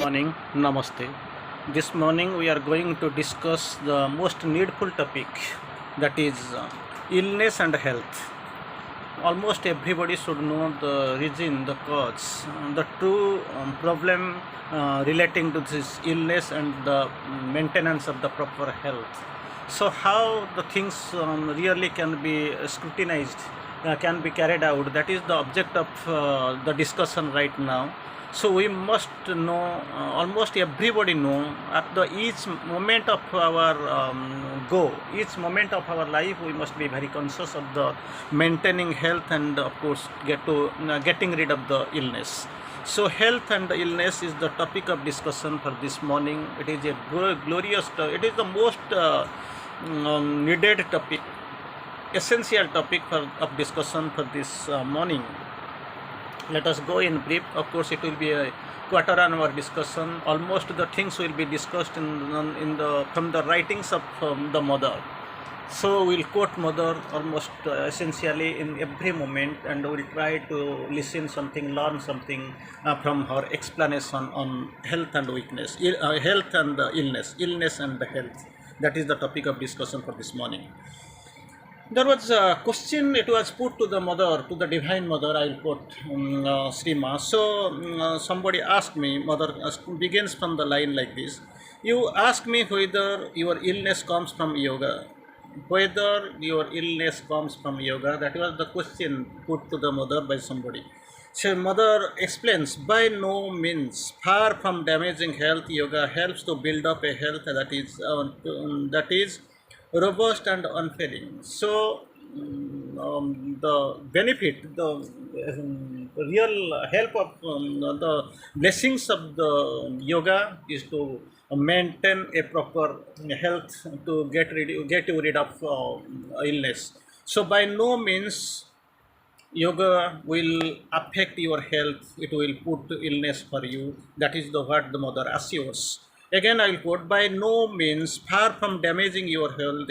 morning, namaste. This morning we are going to discuss the most needful topic, that is illness and health. Almost everybody should know the reason, the cause, the true problem relating to this illness and the maintenance of the proper health. So, how the things really can be scrutinized, can be carried out, that is the object of the discussion right now. So we must know, almost everybody know, at the each moment of our each moment of our life, we must be very conscious of the maintaining health and of course getting rid of the illness. So health and illness is the topic of discussion for this morning. It is a glorious, it is the most needed topic, essential topic of discussion for this morning. Let us go in brief. Of course, it will be a quarter hour discussion. Almost the things will be discussed in the from the writings of the mother. So we'll quote mother almost essentially in every moment, and we'll try to listen something, learn something from her explanation on health and weakness, health and illness and health. That is the topic of discussion for this morning. There was a question, it was put to the mother, to the divine mother, I will quote Srima. So somebody asked me, mother begins from the line like this: you ask me whether your illness comes from yoga. Whether your illness comes from yoga, that was the question put to the mother by somebody. So mother explains, by no means, far from damaging health, yoga helps to build up a health that is robust and unfailing. So, the benefit, the real help of the blessings of the yoga is to maintain a proper health, to get you rid of illness. So, by no means yoga will affect your health, it will put illness for you. That is the what the mother assures. Again, I will quote, by no means, far from damaging your health,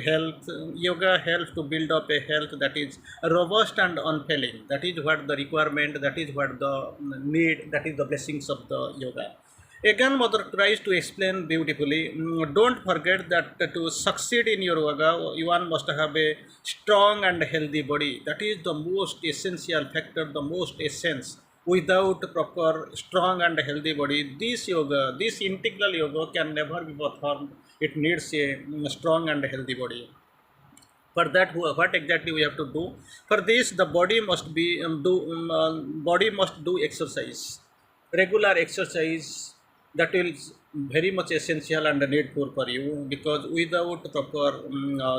yoga helps to build up a health that is robust and unfailing. That is what the requirement, that is what the need, that is the blessings of the yoga. Again, mother tries to explain beautifully, don't forget that to succeed in your yoga, one must have a strong and healthy body. That is the most essential factor, the most essence. Without proper strong and healthy body, this yoga, this integral yoga can never be performed. It needs a strong and healthy body. For that, what exactly we have to do? For this, the body must be body must do exercise, regular exercise. That is very much essential and needful for you, because without proper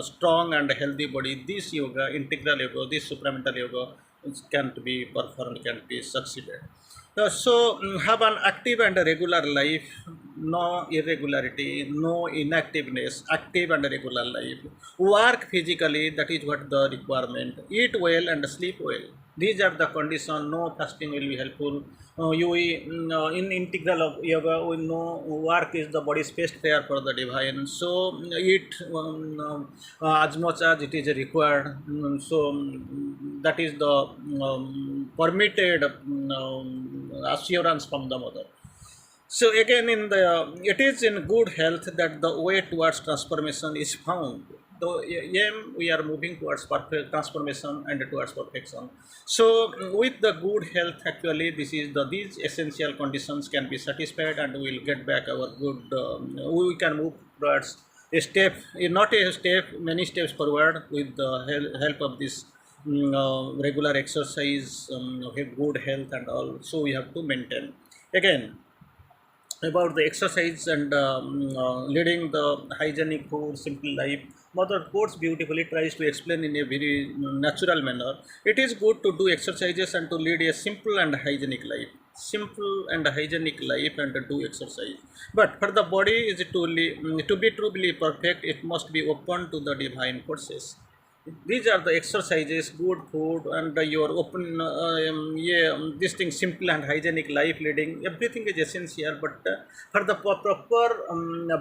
strong and healthy body, this yoga, integral yoga, this supramental yoga can't be performed, can't be succeeded. So have an active and regular life, no irregularity, no inactiveness, active and regular life. Work physically, that is what the requirement. Eat well and sleep well. These are the conditions. No fasting will be helpful. In integral of yoga, we know work is the body's best prayer for the divine. So eat as much as it is required. That is the permitted assurance from the mother. So again, it is in good health that the way towards transformation is found. The aim, we are moving towards perfect transformation and towards perfection. So with the good health, actually, these essential conditions can be satisfied, and we will get back our good. We can move towards a step, not a step, many steps forward with the help of this regular exercise, good health and all. So we have to maintain. Again, about the exercise and leading the hygienic food, simple life, mother quotes beautifully, tries to explain in a very natural manner. It is good to do exercises and to lead a simple and hygienic life. Simple and hygienic life and to do exercise. But for the body is to be truly perfect, it must be open to the divine forces. These are the exercises, good food, and your open, this thing, simple and hygienic life leading. Everything is essential, but for the proper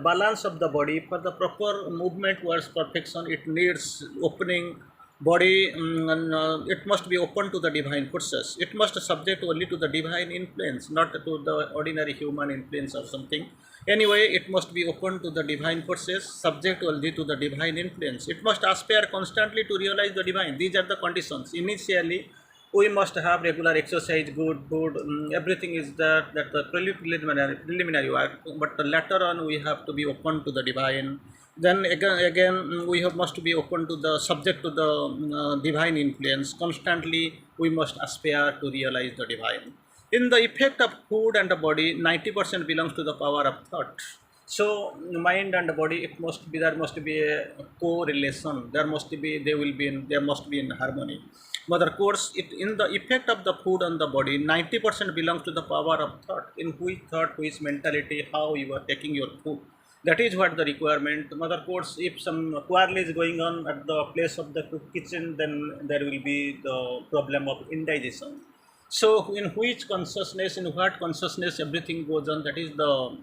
balance of the body, for the proper movement towards perfection, it needs opening Body, and, it must be open to the divine forces. It must subject only to the divine influence, not to the ordinary human influence or something. Anyway, it must be open to the divine forces, subject only to the divine influence. It must aspire constantly to realize the divine. These are the conditions. Initially, we must have regular exercise, good food, everything is there, that the preliminary work, but later on we have to be open to the divine. Then again we have must be open to the subject to the divine influence. Constantly we must aspire to realize the divine. In the effect of food and the body, 90% belongs to the power of thought. So mind and body, it must be, there must be a correlation. There must be, they will be in, there must be in harmony. But of course, it in the effect of the food on the body, 90% belongs to the power of thought. In which thought, which mentality, how you are taking your food. That is what the requirement. Mother course, if some quarrel is going on at the place of the kitchen, then there will be the problem of indigestion. So, in which consciousness, in what consciousness everything goes on, that is the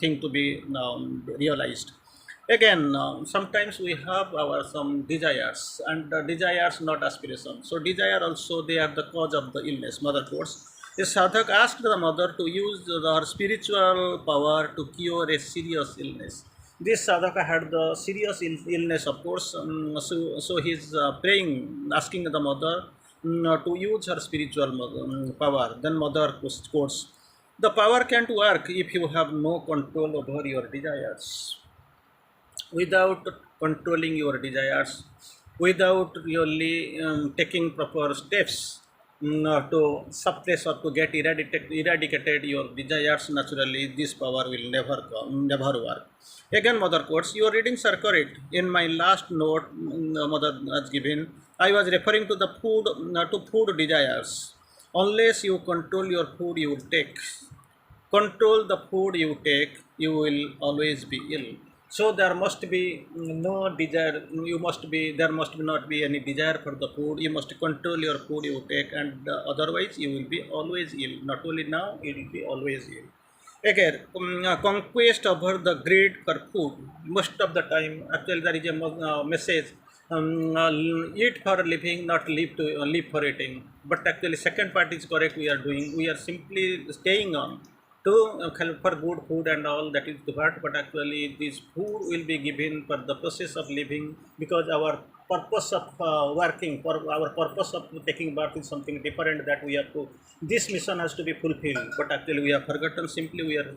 thing to be realized. Again, sometimes we have our some desires, and desires not aspirations. So, desire also, they are the cause of the illness. Mother course. A sadhak asked the mother to use her spiritual power to cure a serious illness. This sadhaka had the serious illness, of course. So he's praying, asking the mother to use her spiritual power. Then mother quotes, "The power can't work if you have no control over your desires. Without controlling your desires, without really taking proper steps to suppress or to get eradicated your desires, naturally this power will never come, never work." Again, mother quotes, "Your readings are correct. In my last note, mother has given, I was referring to the food, to food desires. Unless you control your food, you will take. Control the food you take, you will always be ill. So there must be no desire. You must be, there must not be any desire for the food. You must control your food you take, and otherwise you will be always ill. Not only now, you will be always ill." Again, conquest over the greed for food. Most of the time, actually, there is a message: eat for living, not live to live for eating. But actually, second part is correct. We are doing. We are simply staying on to for good food and all, that is the part. But actually, this food will be given for the process of living, because our purpose of working, for our purpose of taking birth is something different, that we have to, this mission has to be fulfilled. But actually we have forgotten, simply we are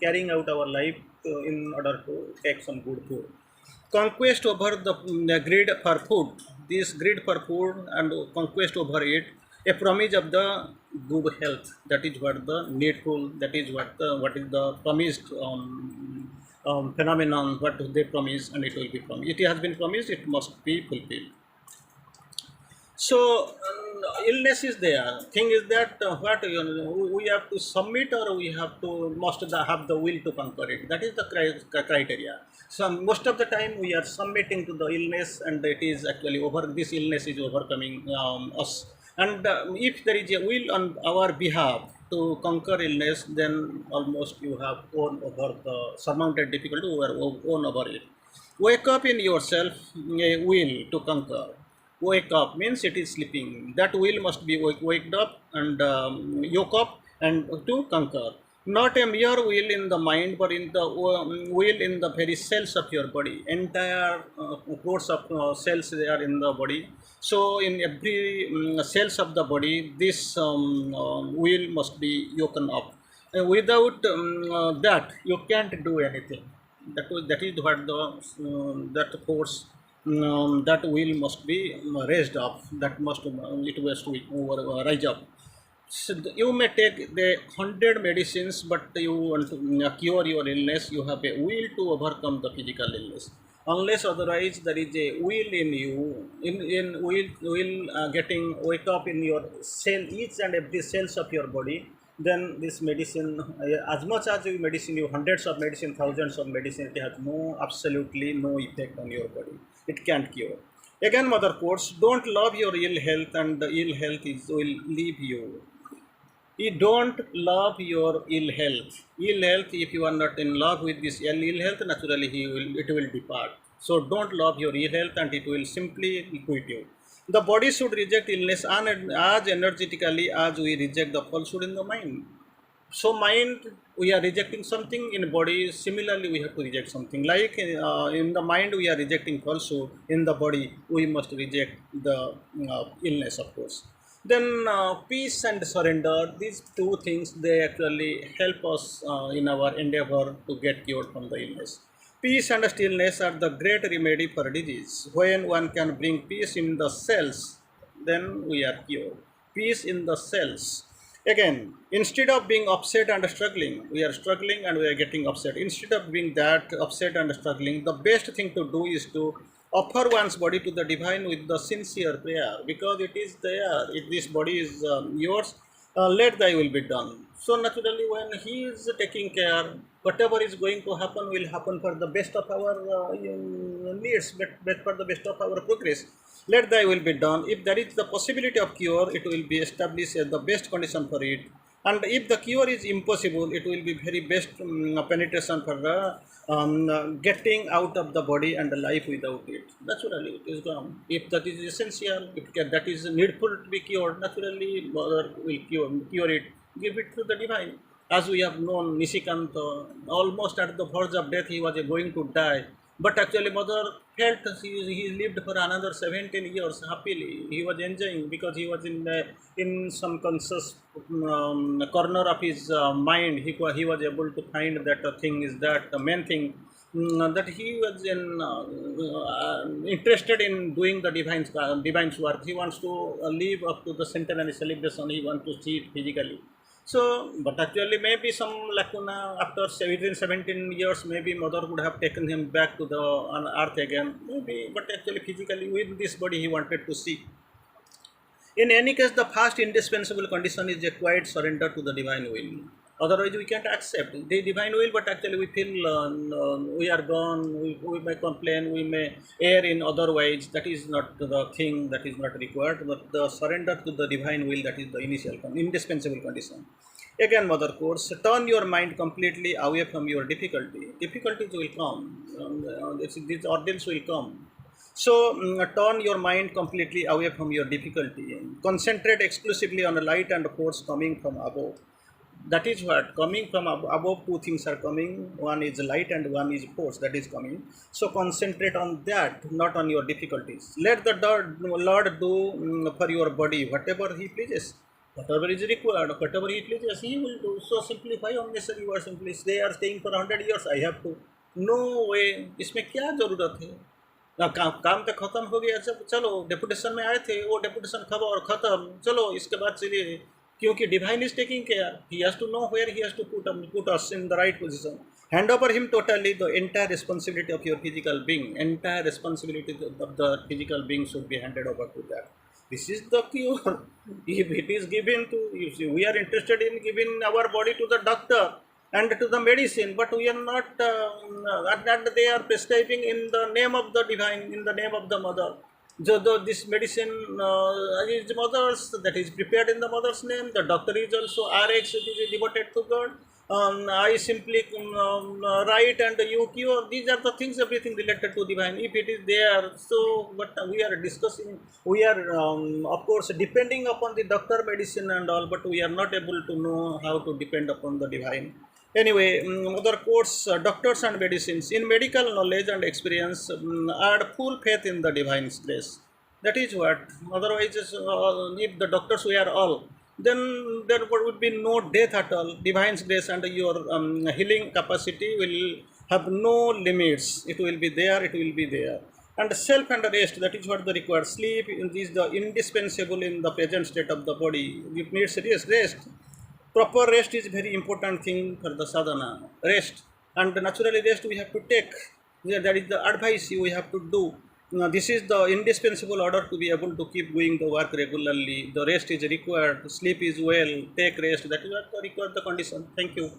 carrying out our life in order to take some good food. Conquest over the greed for food. This greed for food and conquest over it, a promise of the good health. That is what the needful. That is what is the promised phenomenon. What they promise, and it will be promised. It has been promised. It must be fulfilled. So illness is there. Thing is that what we have to submit, or we have to must have the will to conquer it. That is the criteria. So most of the time we are submitting to the illness, and it is actually over. This illness is overcoming us. And if there is a will on our behalf to conquer illness, then almost you have won over the surmounted difficulty, or won over it. Wake up in yourself a will to conquer. Wake up means it is sleeping. That will must be waked up and yoke up and to conquer. Not a mere will in the mind, but in the will in the very cells of your body. Entire crores of cells they are in the body. So in every cells of the body, this will must be yoken up. Without that, you can't do anything. That is what the that force, that will must be raised up. That must it was to rise up. So you may take the 100 medicines, but you want to cure your illness, you have a will to overcome the physical illness. Unless otherwise, there is a will in you, in will getting wake up in your cell, each and every cells of your body. Then this medicine, as much as you medicine, you hundreds of medicine, thousands of medicine, it has no, absolutely no effect on your body. It can't cure. Again, mother quotes, "Don't love your ill health, and the ill health is will leave you." You don't love your ill health. Ill health, if you are not in love with this ill health, naturally it will depart. So don't love your ill health and it will simply quit you. The body should reject illness as energetically as we reject the falsehood in the mind. So mind, we are rejecting something, in body similarly we have to reject something, like in the mind we are rejecting falsehood, in the body we must reject the illness, of course. Then peace and surrender, these two things, they actually help us in our endeavor to get cured from the illness. Peace and stillness are the great remedy for disease. When one can bring peace in the cells, then we are cured. Peace in the cells. Again, instead of being upset and struggling, we are struggling and we are getting upset. Instead of being that upset and struggling, the best thing to do is to offer one's body to the divine with the sincere prayer, because it is there. If this body is yours, let thy will be done. So naturally, when he is taking care, whatever is going to happen will happen for the best of our needs, but for the best of our progress. Let thy will be done. If there is the possibility of cure, it will be established as the best condition for it. And if the cure is impossible, it will be very best penetration for the getting out of the body and the life without it. Naturally, it is gone. If that is essential, if that is needful to be cured, naturally, Mother will cure it. Give it to the divine. As we have known, Nishikanta, almost at the verge of death, he was going to die. But actually, Mother felt he lived for another 17 years happily. He was enjoying because he was in some conscious corner of his mind. He was able to find that thing is that the main thing, that he was interested in doing the divine's work. He wants to live up to the centenary celebration. He wants to see it physically. So, but actually, maybe some lacuna after within 17 years, maybe mother would have taken him back to the on earth again. Maybe, but actually, physically, with this body, he wanted to see. In any case, the first indispensable condition is a quiet surrender to the divine will. Otherwise, we can't accept the divine will, but actually, we feel we are gone, we may complain, we may err in other ways. That is not the thing, that is not required, but the surrender to the divine will, that is the initial, indispensable condition. Again, Mother quotes, turn your mind completely away from your difficulty. Difficulties will come, these ordeals will come. So, turn your mind completely away from your difficulty. Concentrate exclusively on the light and force coming from above. That is what coming from above. Two things are coming. One is light and one is force that is coming. So concentrate on that, not on your difficulties. Let the Lord do for your body whatever He pleases. Whatever is required, whatever He pleases, He will do. So simplify unnecessary words. Simply, they are staying for 100 years. I have to. No way. इसमें क्या जरूरत है? काम तो खत्म हो गया, जब चलो डेपुटेशन में आए थे, वो डेपुटेशन खबर खत्म, चलो इसके बाद चलिए, क्योंकि divine is taking care. He has to know where he has to put us in the right position. Hand over him totally the entire responsibility of your physical being. Entire responsibility of the physical being should be handed over to that. This is the cure. If it is given to, if we are interested in giving our body to the doctor and to the medicine, but we are not, that they are prescribing in the name of the divine, in the name of the mother. This medicine is mother's, that is prepared in the mother's name. The doctor is also RX, it is devoted to God. I simply write and you cure. These are the things, everything related to divine. If it is there, so what we are discussing, we are of course depending upon the doctor, medicine and all, but we are not able to know how to depend upon the divine. Anyway, other quotes, doctors and medicines. In medical knowledge and experience, add full faith in the divine's grace. That is what. Otherwise, if the doctors were all, then there would be no death at all. Divine's grace and your healing capacity will have no limits. It will be there, it will be there. And self and rest, that is what the required. Sleep is the indispensable in the present state of the body. It needs rest. Proper rest is very important thing for the sadhana. Rest, and naturally rest we have to take. That is the advice we have to do. This is the indispensable order to be able to keep doing the work regularly. The rest is required. Sleep is well. Take rest. That is what the required the condition. Thank you.